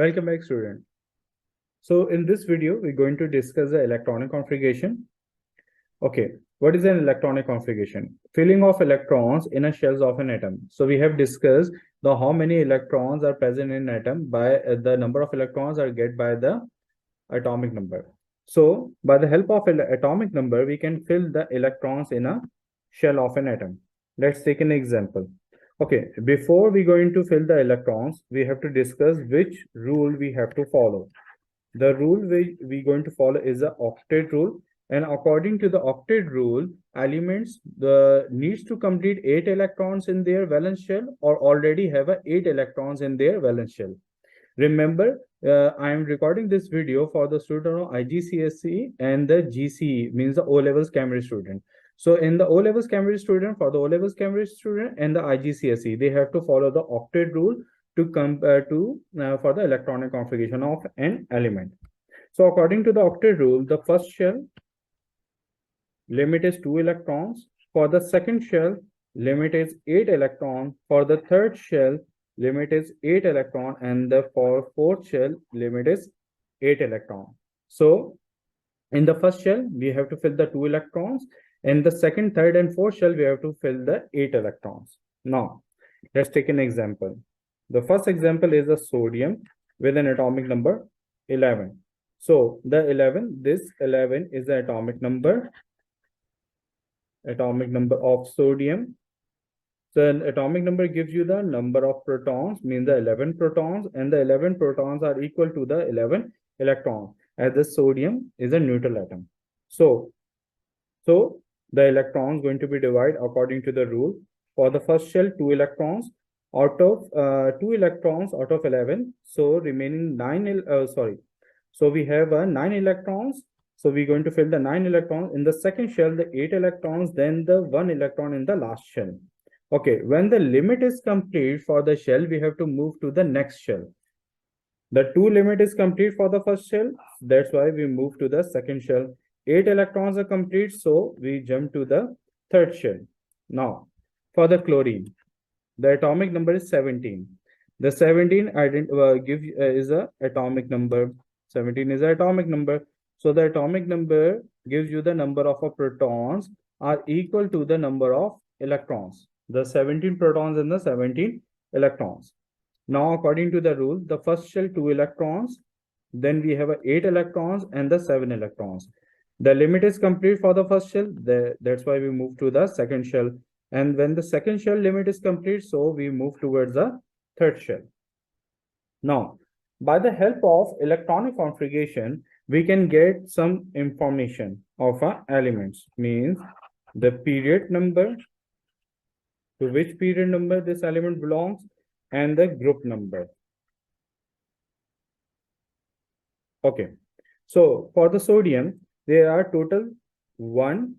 Welcome back, student. So in this video, we're going to discuss the electronic configuration. Okay, what is an electronic configuration? Filling of electrons in a shells of an atom. So we have discussed the how many electrons are present in an atom by the number of electrons are get by the atomic number. So by the help of atomic number, we can fill the electrons in a shell of an atom. Let's take an example. Okay, before we going to fill the electrons, we have to discuss which rule we have to follow. The rule we going to follow is the octet rule, and according to the octet rule, elements needs to complete 8 electrons in their valence shell or already have 8 electrons in their valence shell. Remember, I am recording this video for the student of IGCSE and the GCE, means the O-levels chemistry student. So in the O-levels chemistry student, for the O-levels chemistry student and the IGCSE, they have to follow the octet rule to compare for the electronic configuration of an element. So according to the octet rule, the first shell limit is 2 electrons. For the second shell, limit is 8 electrons. For the third shell, limit is 8 electron, and for fourth shell, limit is 8 electron. So in the first shell, we have to fill the 2 electrons. In the second, third, and fourth shell, we have to fill the 8 electrons. Now, let's take an example. The first example is the sodium with an atomic number 11. So this 11 is the atomic number of sodium. So an atomic number gives you the number of protons, means the 11 protons, and the 11 protons are equal to the 11 electrons, as the sodium is a neutral atom. So the electrons going to be divided according to the rule. For the first shell, 2 electrons out of 2 electrons out of 11. So remaining 9. So we have 9 electrons. So we're going to fill the 9 electrons in the second shell, the 8 electrons, then the 1 electron in the last shell. Okay, when the limit is complete for the shell, we have to move to the next shell. The 2 limit is complete for the first shell. That's why we move to the second shell. 8 electrons are complete, so we jump to the third shell. Now, for the chlorine, the atomic number is 17. The 17 is a atomic number. 17 is an atomic number. So the atomic number gives you the number of protons are equal to the number of electrons. The 17 protons and the 17 electrons. Now, according to the rule, the first shell 2 electrons, then we have 8 electrons and the 7 electrons. The limit is complete for the first shell. That's why we move to the second shell. And when the second shell limit is complete, so we move towards the third shell. Now, by the help of electronic configuration, we can get some information of elements, means the period number, to which period number this element belongs, and the group number. Okay, so for the sodium, there are total 1,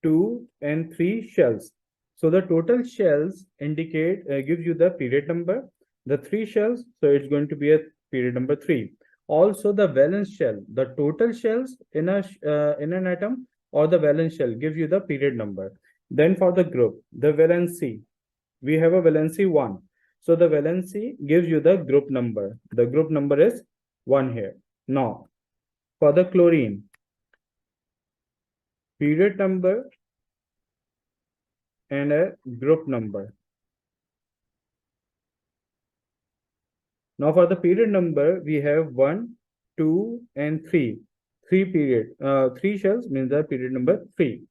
2, and 3 shells. So the total shells indicate gives you the period number. The 3 shells, so it's going to be a period number 3. Also the valence shell, the total shells in an atom or the valence shell gives you the period number. Then for the group, the valency, we have a valency 1. So the valency gives you the group number. The group number is 1 here. Now, for the chlorine, period number and a group number. Now for the period number, we have 1, 2, and 3. 3 shells means the period number 3.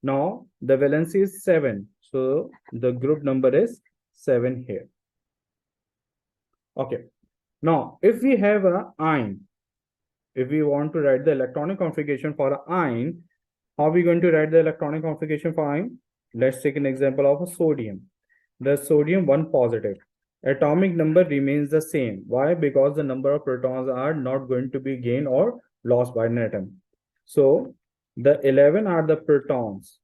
Now the valency is 7. So the group number is 7 here. Okay. Now if we have an ion, if we want to write the electronic configuration for an ion, how are we going to write the electronic configuration for ion? Let's take an example of a sodium. The sodium 1 positive. Atomic number remains the same. Why? Because the number of protons are not going to be gained or lost by an atom. So the 11 are the protons.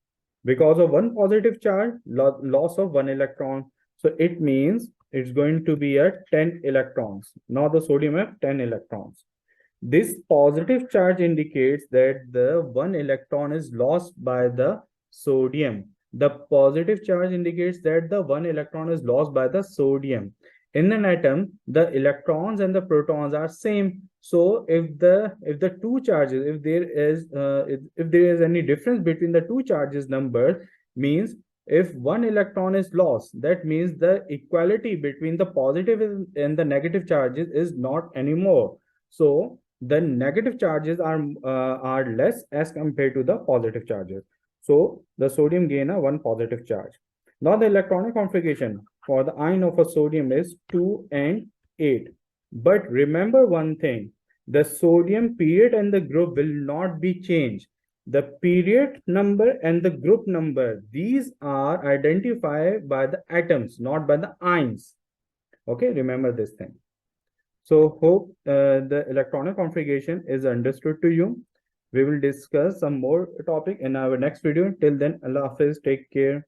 Because of 1 positive charge, loss of 1 electron. So it means it's going to be a 10 electrons. Now the sodium has 10 electrons. This positive charge indicates that the 1 electron is lost by the sodium. The positive charge indicates that the 1 electron is lost by the sodium. In an atom, the electrons and the protons are same. So if the two charges, if there is any difference between the two charges numbers, means if one electron is lost, that means the equality between the positive and the negative charges is not anymore. So the negative charges are less as compared to the positive charges. So the sodium gain a one positive charge. Now the electronic configuration for the ion of a sodium is 2 and 8. But remember one thing, the sodium period and the group will not be changed. The period number and the group number, these are identified by the atoms, not by the ions. Okay, remember this thing. So hope the electronic configuration is understood to you. We will discuss some more topic in our next video. Till then, Allah Hafiz, take care.